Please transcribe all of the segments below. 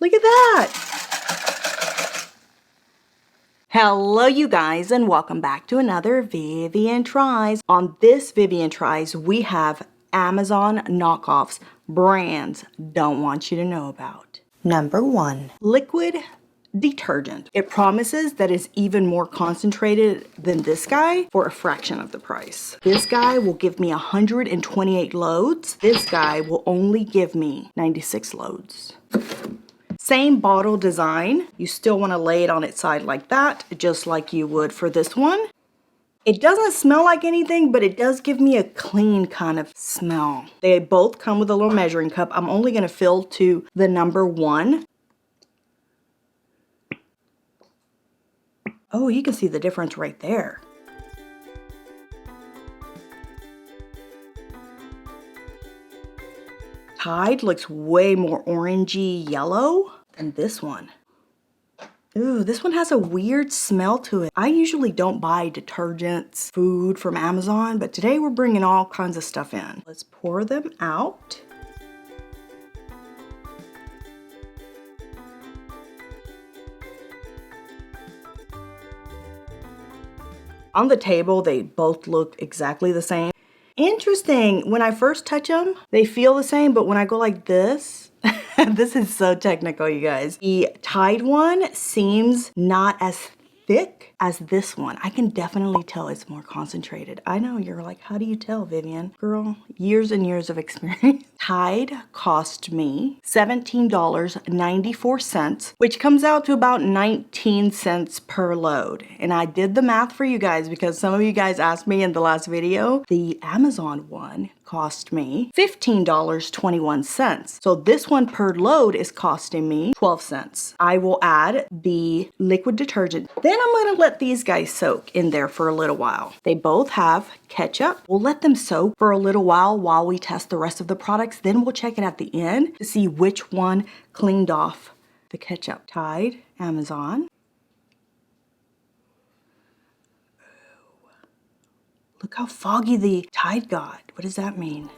Look at that. Hello you guys, and welcome back to another Vivian Tries. On this Vivian Tries, we have Amazon knockoffs, brands don't want you to know about. Number 1, liquid detergent. It promises that it's even more concentrated than this guy for a fraction of the price. This guy will give me 128 loads. This guy will only give me 96 loads. Same bottle design. You still want to lay it on its side like that, just like you would for this one. It doesn't smell like anything, but it does give me a clean kind of smell. They both come with a little measuring cup. I'm only going to fill to the number 1. Oh, you can see the difference right there. Tide looks way more orangey yellow than this one. Ooh, this one has a weird smell to it. I usually don't buy detergents, food from Amazon, but today we're bringing all kinds of stuff in. Let's pour them out. On the table, they both look exactly the same. Interesting, when I first touch them, they feel the same, but when I go like this, this is so technical, you guys. The Tide one seems not as thick as this one. I can definitely tell it's more concentrated. I know, you're like, how do you tell, Vivian? Girl, years and years of experience. Tide cost me $17.94, which comes out to about 19 cents per load. And I did the math for you guys because some of you guys asked me in the last video. The Amazon one cost me $15.21. So this one per load is costing me 12 cents. I will add the liquid detergent. Then I'm gonna let these guys soak in there for a little while. They both have ketchup. We'll let them soak for a little while we test the rest of the products. Then we'll check it at the end to see which one cleaned off the ketchup. Tide, Amazon. Look how foggy the Tide got. What does that mean?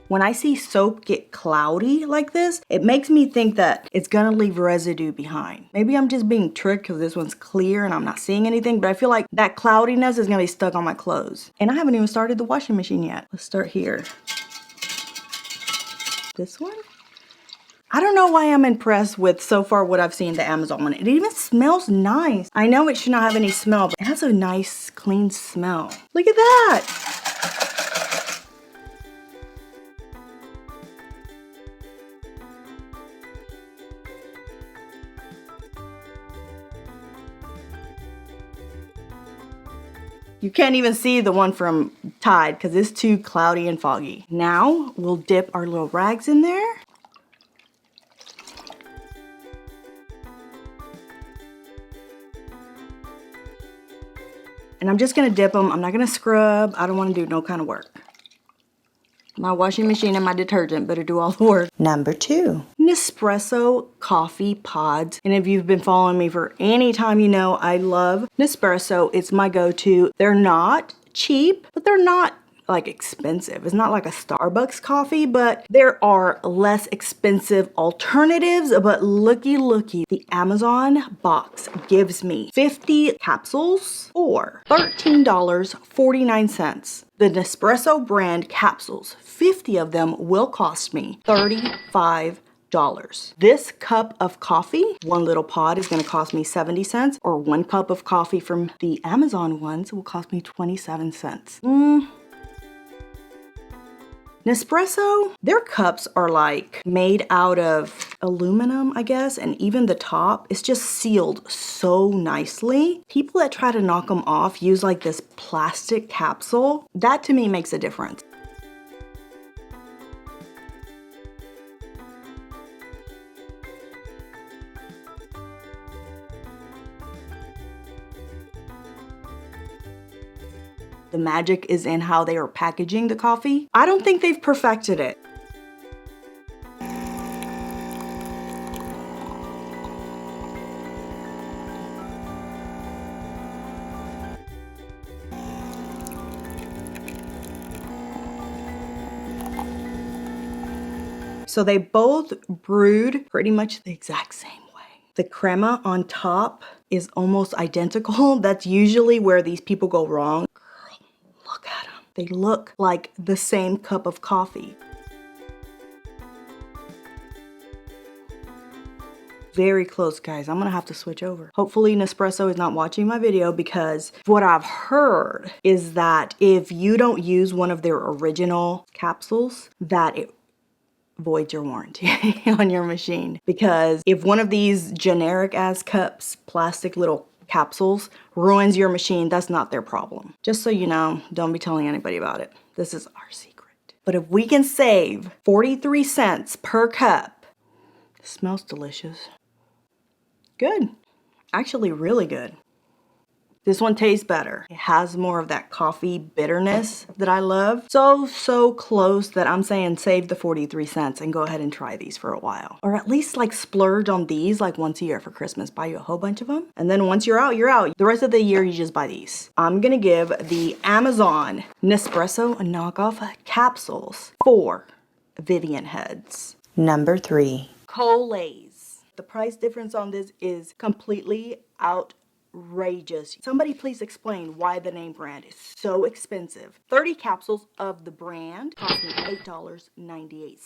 When I see soap get cloudy like this, it makes me think that it's gonna leave residue behind. Maybe I'm just being tricked because this one's clear and I'm not seeing anything, but I feel like that cloudiness is gonna be stuck on my clothes. And I haven't even started the washing machine yet. Let's start here. This one? I don't know why I'm impressed with so far what I've seen the Amazon one. It even smells nice. I know it should not have any smell, but it has a nice clean smell. Look at that. You can't even see the one from Tide because it's too cloudy and foggy. Now we'll dip our little rags in there. And I'm just gonna dip them. I'm not gonna scrub. I don't wanna do no kind of work. My washing machine and my detergent better do all the work. Number 2, Nespresso coffee pods. And if you've been following me for any time, you know I love Nespresso. It's my go-to. They're not cheap, but they're not like expensive. It's not like a Starbucks coffee, but there are less expensive alternatives. But looky, the Amazon box gives me 50 capsules for $13.49. The Nespresso brand capsules, 50 of them will cost me $35. This cup of coffee, one little pod, is going to cost me 70 cents, or one cup of coffee from the Amazon ones will cost me 27 cents. Nespresso, their cups are like made out of aluminum, I guess, and even the top is just sealed so nicely. People that try to knock them off use like this plastic capsule. That to me makes a difference. The magic is in how they are packaging the coffee. I don't think they've perfected it. So they both brewed pretty much the exact same way. The crema on top is almost identical. That's usually where these people go wrong. Girl, look at them. They look like the same cup of coffee. Very close, guys. I'm gonna have to switch over. Hopefully Nespresso is not watching my video, because what I've heard is that if you don't use one of their original capsules, that it voids your warranty on your machine. Because if one of these generic ass cups, plastic little capsules, ruins your machine, that's not their problem. Just so you know, don't be telling anybody about it. This is our secret. But if we can save 43 cents per cup, it smells delicious. Good. Actually, really good. This one tastes better. It has more of that coffee bitterness that I love. So close that I'm saying save the 43 cents and go ahead and try these for a while. Or at least like splurge on these like once a year for Christmas. Buy you a whole bunch of them. And then once you're out, you're out. The rest of the year, you just buy these. I'm gonna give the Amazon Nespresso knockoff capsules 4 Vivian Heads. Number 3. Colays. The price difference on this is completely outrageous. Somebody please explain why the name brand is so expensive. 30 capsules of the brand cost me $8.98.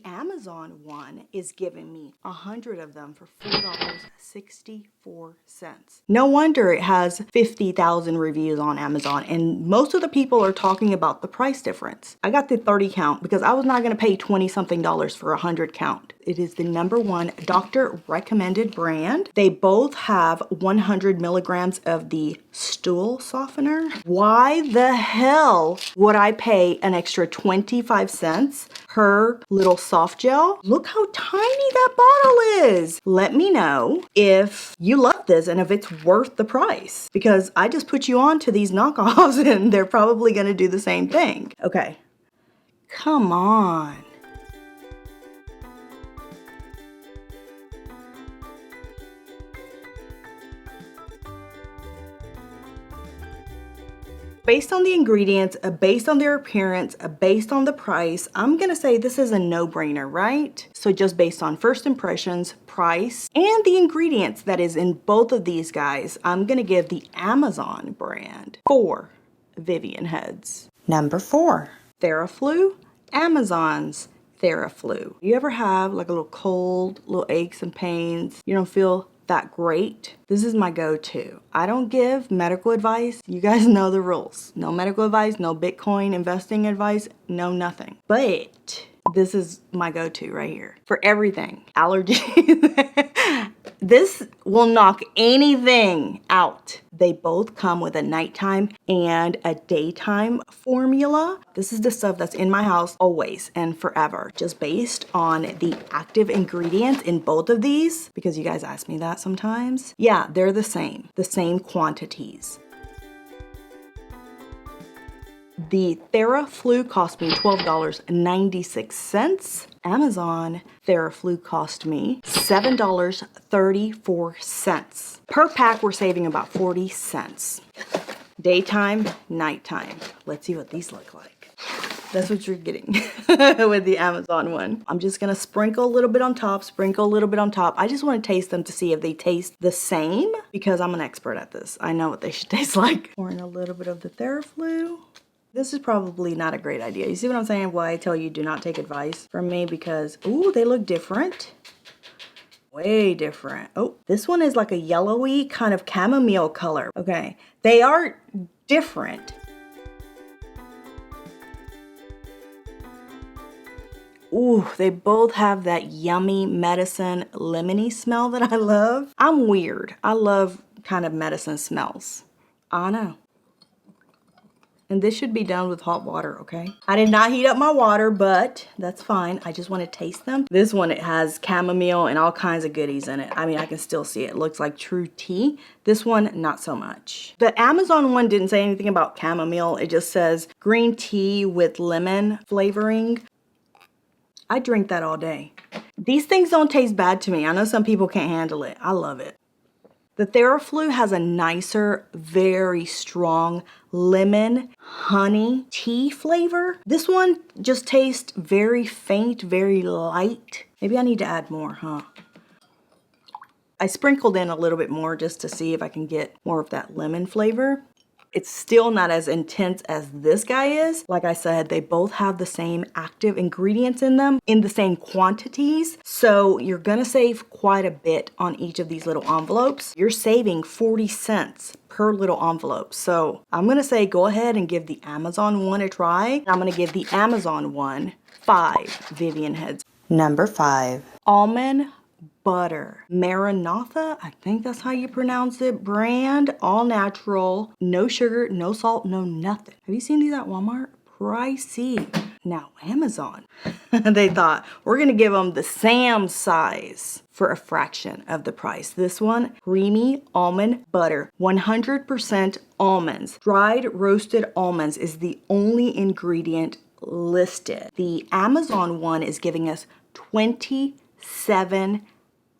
Amazon one is giving me 100 of them for $4.64. No wonder it has 50,000 reviews on Amazon, and most of the people are talking about the price difference. I got the 30 count because I was not going to pay 20 something dollars for 100 count. It is the #1 doctor recommended brand. They both have 100 milligrams of the stool softener. Why the hell would I pay an extra 25 cents per little soft gel? Look how tiny that bottle is. Let me know if you love this and if it's worth the price, because I just put you on to these knockoffs and they're probably gonna do the same thing. Okay, come on. Based on the ingredients, based on their appearance, based on the price, I'm gonna say this is a no-brainer, right? So just based on first impressions, price, and the ingredients that is in both of these guys, I'm gonna give the Amazon brand 4 Vivian Heads. Number 4, Theraflu, Amazon's Theraflu. You ever have like a little cold, little aches and pains? You don't feel that great? This is my go-to. I don't give medical advice. You guys know the rules. No medical advice, no Bitcoin investing advice, no nothing. But this is my go-to right here for everything. Allergies. This will knock anything out. They both come with a nighttime and a daytime formula. This is the stuff that's in my house always and forever, just based on the active ingredients in both of these, because you guys ask me that sometimes. Yeah, they're the same quantities. The Theraflu cost me $12.96. Amazon Theraflu cost me $7.34. Per pack, we're saving about 40 cents. Daytime, nighttime. Let's see what these look like. That's what you're getting with the Amazon one. I'm just gonna sprinkle a little bit on top, sprinkle a little bit on top. I just wanna taste them to see if they taste the same, because I'm an expert at this. I know what they should taste like. Pouring a little bit of the Theraflu. This is probably not a great idea. You see what I'm saying? Why I tell you do not take advice from me, because, ooh, they look different. Way different. Oh, this one is like a yellowy kind of chamomile color. Okay, they are different. Ooh, they both have that yummy medicine lemony smell that I love. I'm weird. I love kind of medicine smells. I know. And this should be done with hot water, okay? I did not heat up my water, but that's fine. I just want to taste them. This one, it has chamomile and all kinds of goodies in it. I mean, I can still see it. It looks like true tea. This one, not so much. The Amazon one didn't say anything about chamomile. It just says green tea with lemon flavoring. I drink that all day. These things don't taste bad to me. I know some people can't handle it. I love it. The Theraflu has a nicer, very strong lemon, honey, tea flavor. This one just tastes very faint, very light. Maybe I need to add more, huh? I sprinkled in a little bit more just to see if I can get more of that lemon flavor. It's still not as intense as this guy is. Like I said, they both have the same active ingredients in them in the same quantities. So you're gonna save quite a bit on each of these little envelopes. You're saving 40 cents per little envelope. So I'm gonna say go ahead and give the Amazon one a try. I'm gonna give the Amazon one 5 Vivian Heads. Number 5, Almond Butter. Maranatha, I think that's how you pronounce it. Brand, all natural, no sugar, no salt, no nothing. Have you seen these at Walmart? Pricey. Now Amazon, they thought we're gonna give them the Sam size for a fraction of the price. This one, creamy almond butter, 100% almonds. Dried roasted almonds is the only ingredient listed. The Amazon one is giving us 27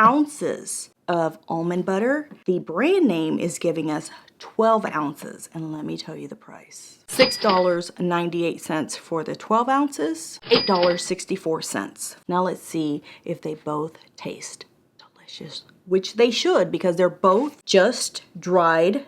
ounces of almond butter. The brand name is giving us 12 ounces. And let me tell you the price. $6.98 for the 12 ounces, $8.64. Now let's see if they both taste delicious, which they should because they're both just dried.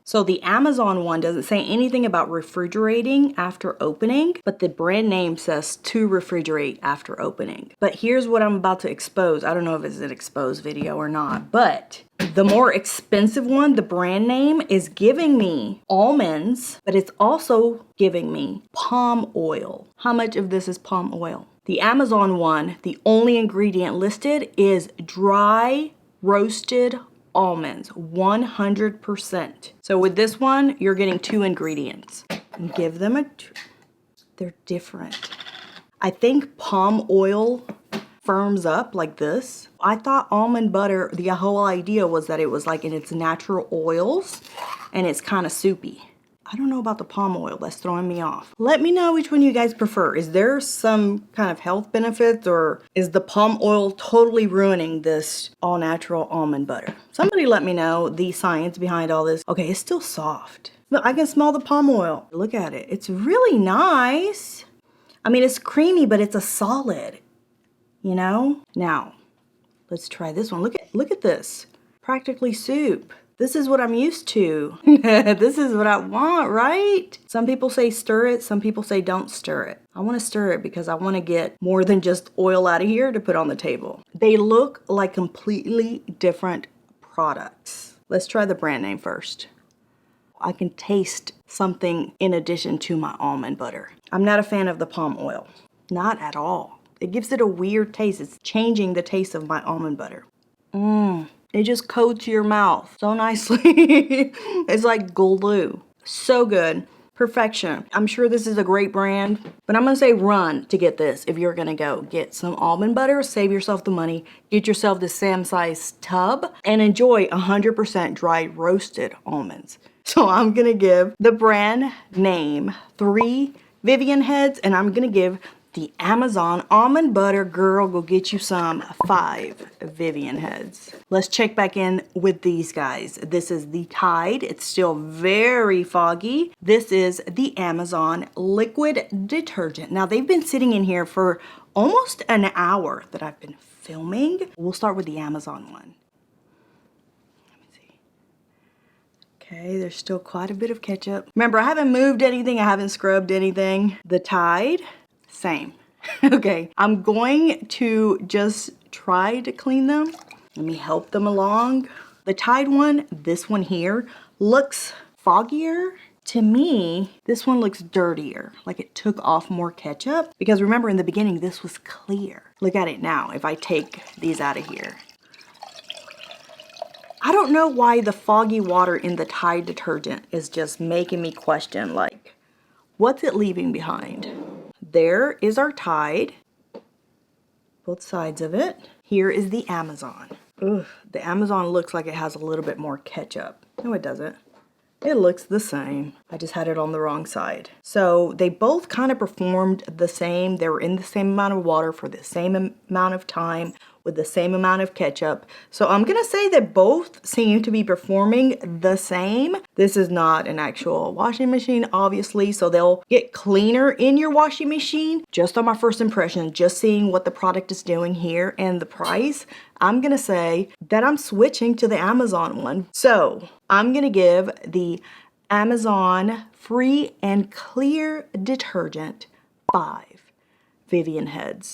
So the Amazon one doesn't say anything about refrigerating after opening, but the brand name says to refrigerate after opening. But here's what I'm about to expose. I don't know if it's an exposed video or not, but the more expensive one, the brand name is giving me almonds, but it's also giving me palm oil. How much of this is palm oil? The Amazon one, the only ingredient listed is dry roasted almonds, 100%. So with this one, you're getting 2 ingredients. And give them a, they're different. I think palm oil firms up like this. I thought almond butter, the whole idea was that it was like in its natural oils and it's kind of soupy. I don't know about the palm oil, that's throwing me off. Let me know which one you guys prefer. Is there some kind of health benefits or is the palm oil totally ruining this all natural almond butter? Somebody let me know the science behind all this. Okay, it's still soft. Look, I can smell the palm oil. Look at it, it's really nice. I mean, it's creamy, but it's a solid, you know? Now, let's try this one. Look at this, practically soup. This is what I'm used to. This is what I want, right? Some people say stir it, some people say don't stir it. I want to stir it because I want to get more than just oil out of here to put on the table. They look like completely different products. Let's try the brand name first. I can taste something in addition to my almond butter. I'm not a fan of the palm oil. Not at all. It gives it a weird taste. It's changing the taste of my almond butter. It just coats your mouth so nicely. It's like glue. So good. Perfection. I'm sure this is a great brand, but I'm gonna say run to get this if you're gonna go get some almond butter, save yourself the money, get yourself the Sam size tub, and enjoy 100% dried roasted almonds. So I'm gonna give the brand name 3 Vivian Heads, and I'm gonna give the Amazon almond butter, girl, go get you some, 5 Vivian Heads. Let's check back in with these guys. This is the Tide. It's still very foggy. This is the Amazon liquid detergent. Now they've been sitting in here for almost an hour that I've been filming. We'll start with the Amazon one. Let me see. Okay, there's still quite a bit of ketchup. Remember, I haven't moved anything. I haven't scrubbed anything. The Tide. Same. Okay, I'm going to just try to clean them. Let me help them along. The Tide one, this one here, looks foggier. To me, this one looks dirtier, like it took off more ketchup. Because remember in the beginning, this was clear. Look at it now, if I take these out of here. I don't know why the foggy water in the Tide detergent is just making me question, like, what's it leaving behind? There is our Tide, both sides of it. Here is the Amazon. Ugh, the Amazon looks like it has a little bit more ketchup. No, it doesn't. It looks the same. I just had it on the wrong side. So they both kind of performed the same. They were in the same amount of water for the same amount of time. with the same amount of ketchup. So I'm gonna say that both seem to be performing the same. This is not an actual washing machine, obviously, so they'll get cleaner in your washing machine. Just on my first impression, just seeing what the product is doing here and the price, I'm gonna say that I'm switching to the Amazon one. So I'm gonna give the Amazon free and clear detergent 5 Vivian Heads.